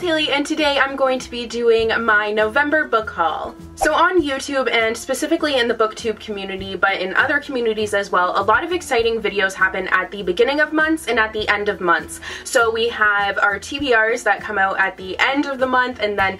Haley, and today I'm going to be doing my November book haul. So on YouTube, and specifically in the booktube community, but in other communities as well, a lot of exciting videos happen at the beginning of months and at the end of months. So we have our TBRs that come out at the end of the month, and then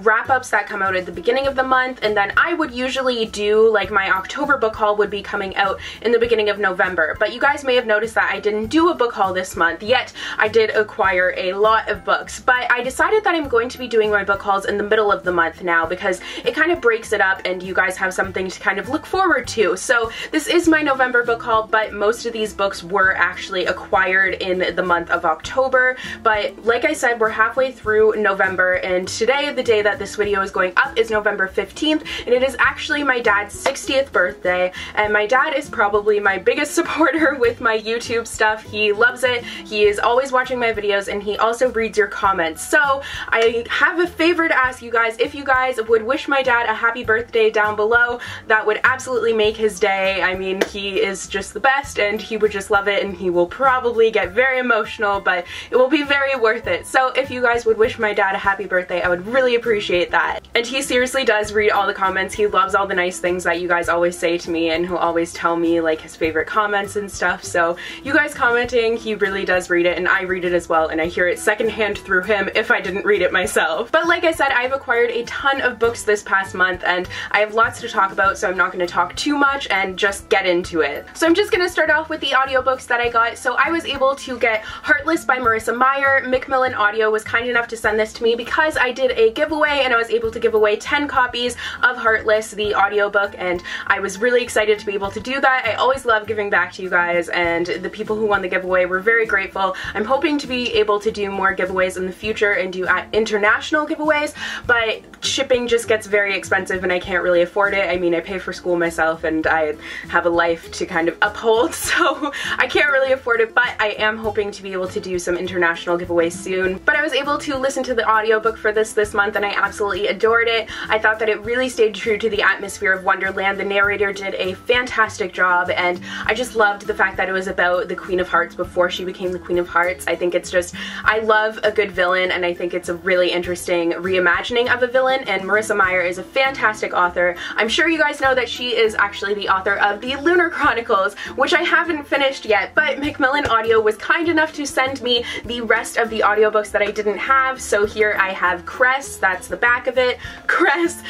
wrap-ups that come out at the beginning of the month, and then I would usually do, like, my October book haul would be coming out in the beginning of November. But you guys may have noticed that I didn't do a book haul this month, yet I did acquire a lot of books. But I decided that I'm going to be doing my book hauls in the middle of the month now, because it kind of breaks it up and you guys have something to kind of look forward to. So this is my November book haul, but most of these books were actually acquired in the month of October. But like I said, we're halfway through November, and today, the day that this video is going up, is November 15th, and it is actually my dad's 60th birthday, and my dad is probably my biggest supporter with my YouTube stuff. He loves it, he is always watching my videos, and he also reads your comments. So I have a favor to ask you guys. If you guys would wish my dad a happy birthday down below, that would absolutely make his day. I mean, he is just the best, and he would just love it, and he will probably get very emotional, but it will be very worth it. So if you guys would wish my dad a happy birthday, I would really appreciate that. And he seriously does read all the comments. He loves all the nice things that you guys always say to me, and he'll always tell me like his favorite comments and stuff. So you guys commenting, he really does read it, and I read it as well, and I hear it secondhand through him if I didn't read it myself. But like I said, I've acquired a ton of books this past month, and I have lots to talk about, so I'm not going to talk too much and just get into it. So I'm just going to start off with the audiobooks that I got. So I was able to get Heartless by Marissa Meyer. Macmillan Audio was kind enough to send this to me because I did a giveaway, and I was able to give away 10 copies of Heartless, the audiobook, and I was really excited to be able to do that. I always love giving back to you guys, and the people who won the giveaway were very grateful. I'm hoping to be able to do more giveaways in the future and do international giveaways, but shipping just gets very expensive and I can't really afford it. I mean, I pay for school myself and I have a life to kind of uphold, so I can't really afford it, but I am hoping to be able to do some international giveaways soon. But I was able to listen to the audiobook for this month, and I absolutely adored it. I thought that it really stayed true to the atmosphere of Wonderland. The narrator did a fantastic job, and I just loved the fact that it was about the Queen of Hearts before she became the Queen of Hearts. I think it's just, I love a good villain, and I think it's a really interesting reimagining of a villain, and Marissa Meyer is a fantastic author. I'm sure you guys know that she is actually the author of the Lunar Chronicles, which I haven't finished yet, but Macmillan Audio was kind enough to send me the rest of the audiobooks that I didn't have. So here I have Cress, that's the back of it, Cress,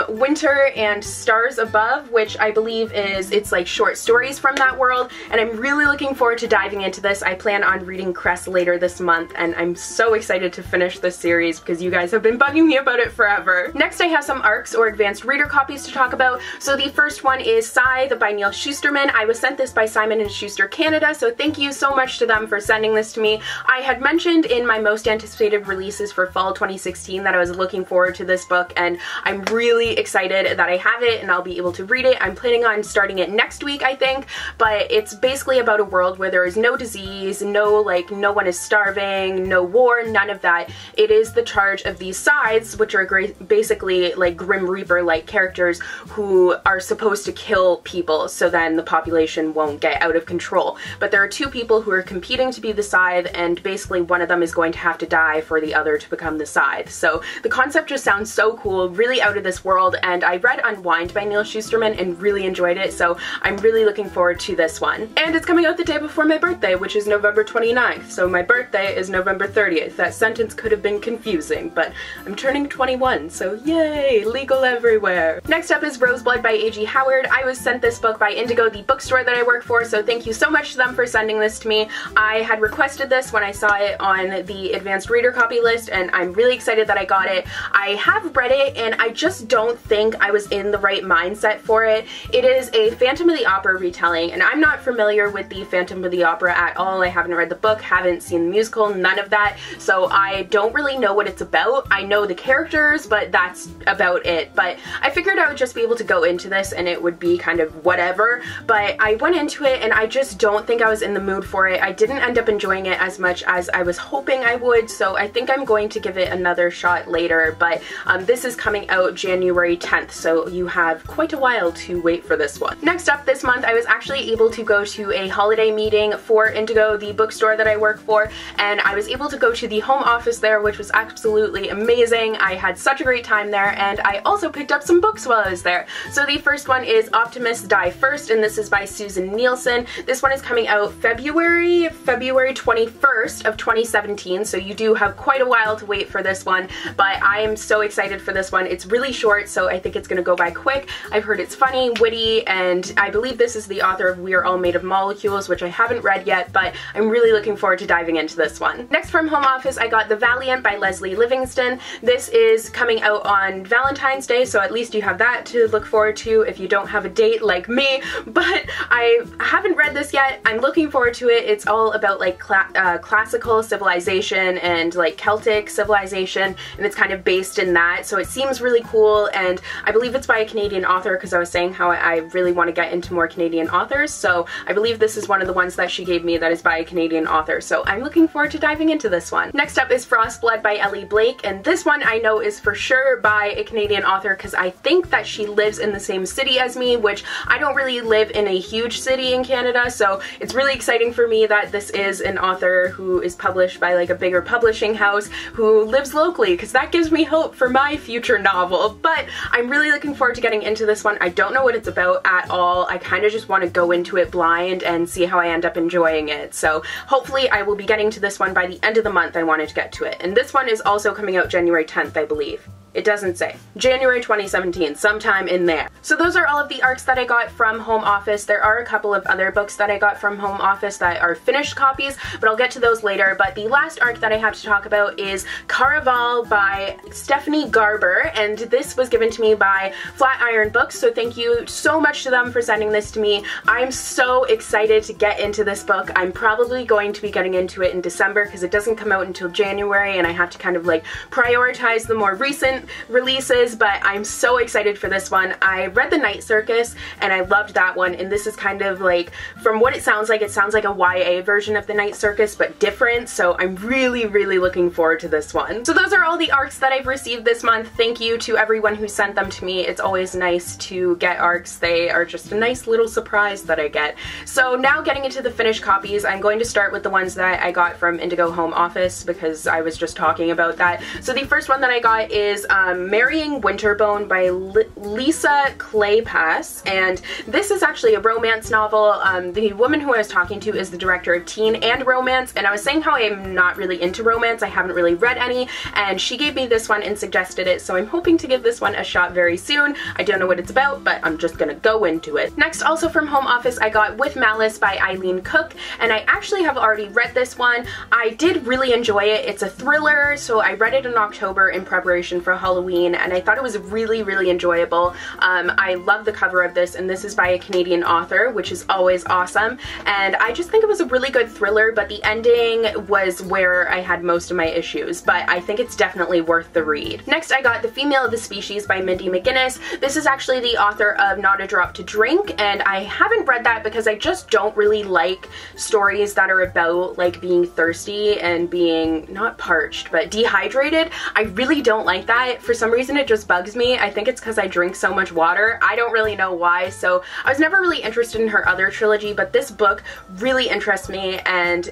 Winter and Stars Above, which I believe is, it's like short stories from that world, and I'm really looking forward to diving into this. I plan on reading Cress later this month, and I'm so excited to finish this series because you guys have been bugging me about it forever. Next I have some ARCs, or advanced reader copies, to talk about. So the first one is Scythe by Neil Shusterman. I was sent this by Simon & Schuster Canada, so thank you so much to them for sending this to me. I had mentioned in my most anticipated releases for fall 2016 that I was looking forward to this book, and I'm really excited that I have it and I'll be able to read it. I'm planning on starting it next week, I think, but it's basically about a world where there is no disease, no one is starving, no war, none of that. It is the charge of these Scythes, which are basically like Grim Reaper-like characters who are supposed to kill people so then the population won't get out of control. But there are two people who are competing to be the Scythe, and basically one of them is going to have to die for the other to become the Scythe. So the concept just sounds so cool, really out of this world, and I read Unwind by Neil Shusterman and really enjoyed it, so I'm really looking forward to this one. And it's coming out the day before my birthday, which is November 29th, so my birthday is November 30th. That sentence could have been confusing, but I'm turning 21, so yay, legal everywhere. Next up is Roseblood by A.G. Howard. I was sent this book by Indigo, the bookstore that I work for, so thank you so much to them for sending this to me. I had requested this when I saw it on the advanced reader copy list, and I'm really excited that I got it. I have read it, and I just don't think I was in the right mindset for it. It is a Phantom of the Opera retelling, and I'm not familiar with the Phantom of the Opera at all. I haven't read the book, haven't seen the musical, none of that, so I don't really know what it's about. I know the characters, but that's about it. But I figured I would just be able to go into this and it would be kind of whatever, but I went into it and I just don't think I was in the mood for it. I didn't end up enjoying it as much as I was hoping I would, so I think I'm going to give it another shot later, but this is coming out January 10th, so you have quite a while to wait for this one. Next up this month, I was actually able to go to a holiday meeting for Indigo, the bookstore that I work for, and I was able to go to the home office there, which was absolutely amazing. I had such a great time there, and I also picked up some books while I was there. So the first one is Optimists Die First, and this is by Susan Nielsen. This one is coming out February 21st of 2017, so you do have quite a while to wait for this one, but I am so excited for this one. It's really short, so I think it's gonna go by quick. I've heard it's funny, witty, and I believe this is the author of We Are All Made of Molecules, which I haven't read yet, but I'm really looking forward to diving into this one. Next from home office, I got The Valiant by Leslie Livingston. This is coming out on Valentine's Day, so at least you have that to look forward to if you don't have a date like me, but I haven't read this yet. I'm looking forward to it. It's all about like classical civilization and like Celtic civilization, and it's kind of based in that, so it seems really cool, and I believe it's by a Canadian author because I was saying how I really want to get into more Canadian authors, so I believe this is one of the ones that she gave me that is by a Canadian author, so I'm looking forward to diving into this one. Next up is Frostblood by Ellie Blake, and this one I know is for sure by a Canadian author because I think that she lives in the same city as me, which I don't really live in a huge city in Canada, so it's really exciting for me that this is an author who is published by like a bigger publishing house who lives locally, because that gives me hope for my future novel. But I'm really looking forward to getting into this one. I don't know what it's about at all. I kind of just want to go into it blind and see how I end up enjoying it, so hopefully I will be getting to this one by the end of the month. I wanted to get to it, and this one is also coming out January 10th, I believe. It doesn't say. January 2017, sometime in there. So those are all of the ARCs that I got from home office. There are a couple of other books that I got from home office that are finished copies, but I'll get to those later. But the last ARC that I have to talk about is Cara Vall by Stephanie Garber, and this was given to me by Flatiron Books, so thank you so much to them for sending this to me. I'm so excited to get into this book. I'm probably going to be getting into it in December because it doesn't come out until January, and I have to kind of like prioritize the more recent releases, but I'm so excited for this one. I read The Night Circus and I loved that one, and this is kind of like, from what it sounds like a YA version of The Night Circus, but different, so I'm really looking forward to this one. So those are all the ARCs that I've received this month. Thank you to everyone who sent them to me. It's always nice to get ARCs. They are just a nice little surprise that I get. So now getting into the finished copies, I'm going to start with the ones that I got from Indigo Home Office because I was just talking about that. So the first one that I got is Marrying Winterbone by Lisa Kleypas, and this is actually a romance novel. The woman who I was talking to is the director of teen and romance, and I was saying how I'm not really into romance. I haven't really read any, and she gave me this one and suggested it, so I'm hoping to give this one a shot very soon. I don't know what it's about, but I'm just gonna go into it. Next, also from home office, I got With Malice by Eileen Cook, and I actually have already read this one. I did really enjoy it. It's a thriller, so I read it in October in preparation for Halloween, and I thought it was really enjoyable. I love the cover of this, and this is by a Canadian author, which is always awesome, and I just think it was a really good thriller, but the ending was where I had most of my issues, but I think it's definitely worth the read. Next, I got The Female of the Species by Mindy Mcginnis. This is actually the author of Not a Drop to Drink, and I haven't read that because I just don't really like stories that are about like being thirsty and being not parched, but dehydrated. I really don't like that. For some reason it just bugs me. I think it's because I drink so much water. I don't really know why, so I was never really interested in her other trilogy, but this book really interests me, and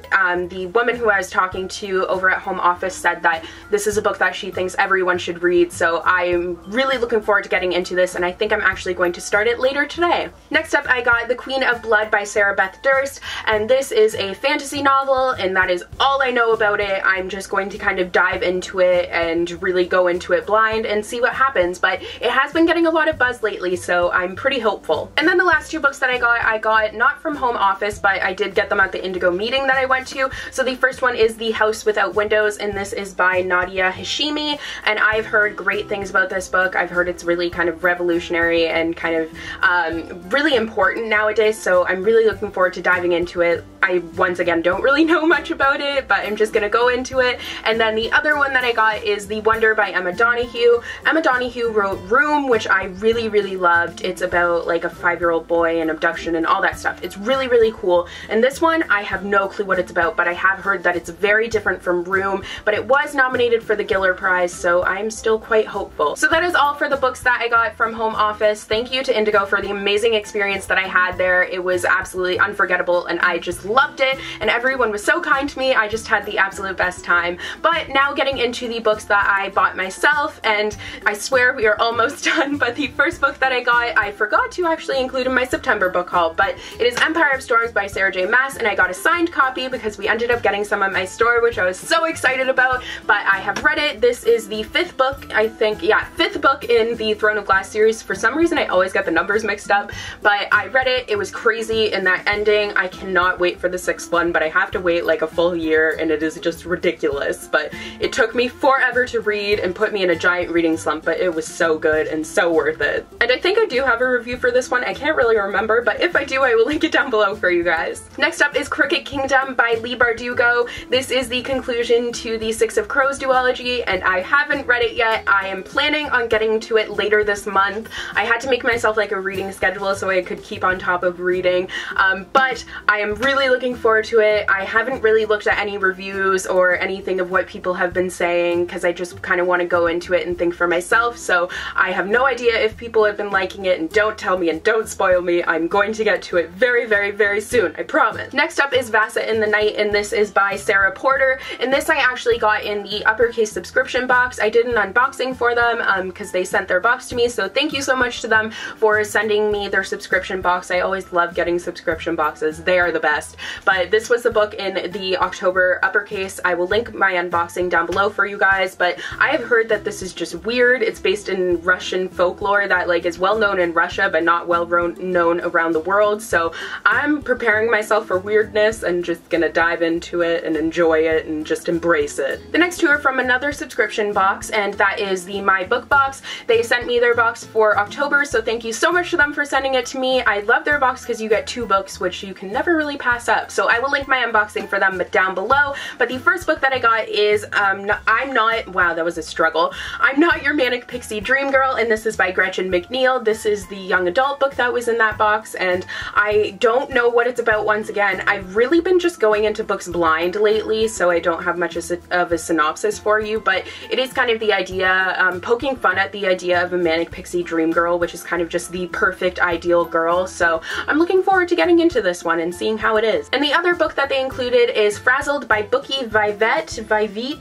the woman who I was talking to over at home office said that this is a book that she thinks everyone should read, so I'm really looking forward to getting into this, and I think I'm actually going to start it later today. Next up, I got The Queen of Blood by Sarah Beth Durst, and this is a fantasy novel, and that is all I know about it. I'm just going to kind of dive into it and really go into it blind and see what happens, but it has been getting a lot of buzz lately, so I'm pretty hopeful. And then the last two books that I got not from home office, but I did get them at the Indigo meeting that I went to. So the first one is The House Without Windows, and this is by Nadia Hashimi, and I've heard great things about this book. I've heard it's really kind of revolutionary and kind of really important nowadays, so I'm really looking forward to diving into it. I, once again, don't really know much about it, but I'm just gonna go into it. And then the other one that I got is The Wonder by Emma Donoghue. Donoghue. Emma Donoghue wrote Room, which I really, really loved. It's about like a 5-year-old boy and abduction and all that stuff. It's really, really cool. And this one, I have no clue what it's about, but I have heard that it's very different from Room, but it was nominated for the Giller Prize, so I'm still quite hopeful. So that is all for the books that I got from Home Office. Thank you to Indigo for the amazing experience that I had there. It was absolutely unforgettable and I just loved it, and everyone was so kind to me. I just had the absolute best time. But now getting into the books that I bought myself, and I swear we are almost done, but the first book that I got, I forgot to actually include in my September book haul, but it is Empire of Storms by Sarah J. Maas, and I got a signed copy because we ended up getting some at my store, which I was so excited about, but I have read it. This is the 5th book, I think, yeah, 5th book in the Throne of Glass series. For some reason, I always get the numbers mixed up, but I read it. It was crazy in that ending. I cannot wait for the 6th one, but I have to wait like a full year, and it is just ridiculous, but it took me forever to read and put me in a giant reading slump, but it was so good and so worth it. And I think I do have a review for this one. I can't really remember, but if I do, I will link it down below for you guys. Next up is Crooked Kingdom by Leigh Bardugo. This is the conclusion to the Six of Crows duology, and I haven't read it yet. I am planning on getting to it later this month. I had to make myself like a reading schedule so I could keep on top of reading, but I am really looking forward to it. I haven't really looked at any reviews or anything of what people have been saying because I just kind of want to go into it and think for myself, so I have no idea if people have been liking it, and don't tell me and don't spoil me. I'm going to get to it very, very, very soon, I promise. Next up is Vasa in the Night, and this is by Sarah Porter, and this I actually got in the uppercase subscription box. I did an unboxing for them because they sent their box to me, so thank you so much to them for sending me their subscription box. I always love getting subscription boxes. They are the best. But this was the book in the October uppercase. I will link my unboxing down below for you guys, but I have heard that this is just weird. It's based in Russian folklore that like is well known in Russia but not well known around the world, so I'm preparing myself for weirdness and just gonna dive into it and enjoy it and just embrace it. The next two are from another subscription box, and that is the My Book box. They sent me their box for October, so thank you so much to them for sending it to me. I love their box because you get 2 books, which you can never really pass up, so I will link my unboxing for them down below. But the first book that I got is wow, that was a struggle. I'm Not Your Manic Pixie Dream Girl, and this is by Gretchen McNeil. This is the young adult book that was in that box, and I don't know what it's about once again. I've really been just going into books blind lately, so I don't have much of a synopsis for you, but it is kind of the idea, poking fun at the idea of a manic pixie dream girl, which is kind of just the perfect ideal girl, so I'm looking forward to getting into this one and seeing how it is. And the other book that they included is Frazzled by Bookie Vivette.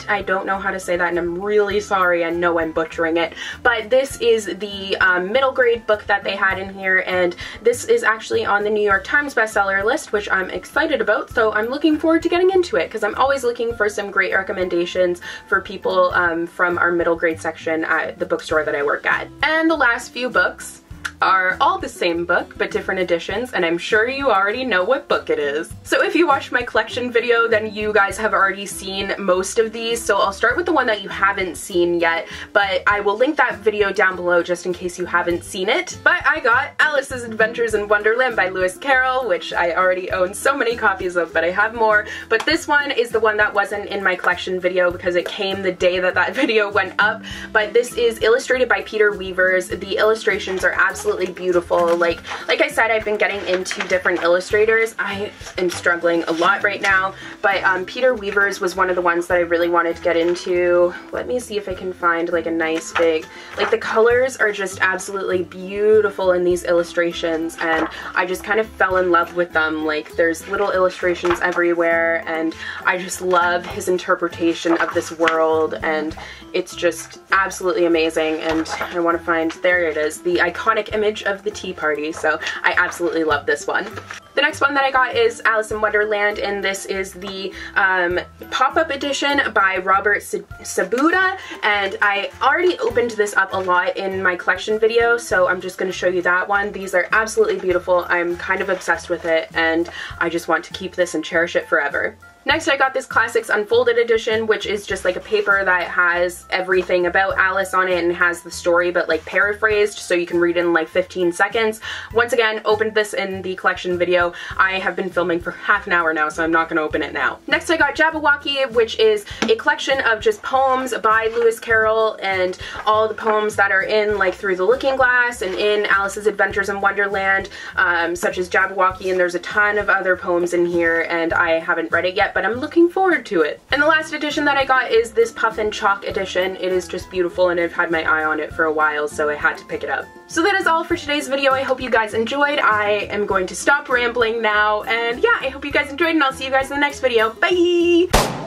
I don't know how to say that, and I'm really sorry. I know I'm butchering it, but this is the middle grade book that they had in here, and this is actually on the New York Times bestseller list, which I'm excited about, so I'm looking forward to getting into it because I'm always looking for some great recommendations for people from our middle grade section at the bookstore that I work at. And the last few books are all the same book but different editions, and I'm sure you already know what book it is. So if you watched my collection video, then you guys have already seen most of these, so I'll start with the one that you haven't seen yet, but I will link that video down below just in case you haven't seen it. But I got Alice's Adventures in Wonderland by Lewis Carroll, which I already own so many copies of, but I have more. But this one is the one that wasn't in my collection video because it came the day that that video went up, but this is illustrated by Peter Weavers. The illustrations are absolutely beautiful. Like I said, I've been getting into different illustrators. I am struggling a lot right now, but Peter Weavers was one of the ones that I really wanted to get into. Let me see if I can find like a nice big, like the colors are just absolutely beautiful in these illustrations, and I just kind of fell in love with them. Like there's little illustrations everywhere, and I just love his interpretation of this world, and it's just absolutely amazing. And I want to find, there it is, the iconic image of the tea party, so I absolutely love this one. The next one that I got is Alice in Wonderland, and this is the pop-up edition by Robert Sabuda, and I already opened this up a lot in my collection video, so I'm just going to show you that one. These are absolutely beautiful. I'm kind of obsessed with it, and I just want to keep this and cherish it forever. Next, I got this Classics Unfolded edition, which is just like a paper that has everything about Alice on it and has the story but like paraphrased so you can read it in like 15 seconds. Once again, opened this in the collection video. video. I have been filming for half an hour now, so I'm not going to open it now. Next I got Jabberwocky, which is a collection of just poems by Lewis Carroll, and all the poems that are in like Through the Looking Glass and in Alice's Adventures in Wonderland, such as Jabberwocky, and there's a ton of other poems in here, and I haven't read it yet, but I'm looking forward to it. And the last edition that I got is this Puff and Chalk edition. It is just beautiful, and I've had my eye on it for a while, so I had to pick it up. So that is all for today's video. I hope you guys enjoyed. I am going to stop rambling now, and yeah, I hope you guys enjoyed, and I'll see you guys in the next video. Bye!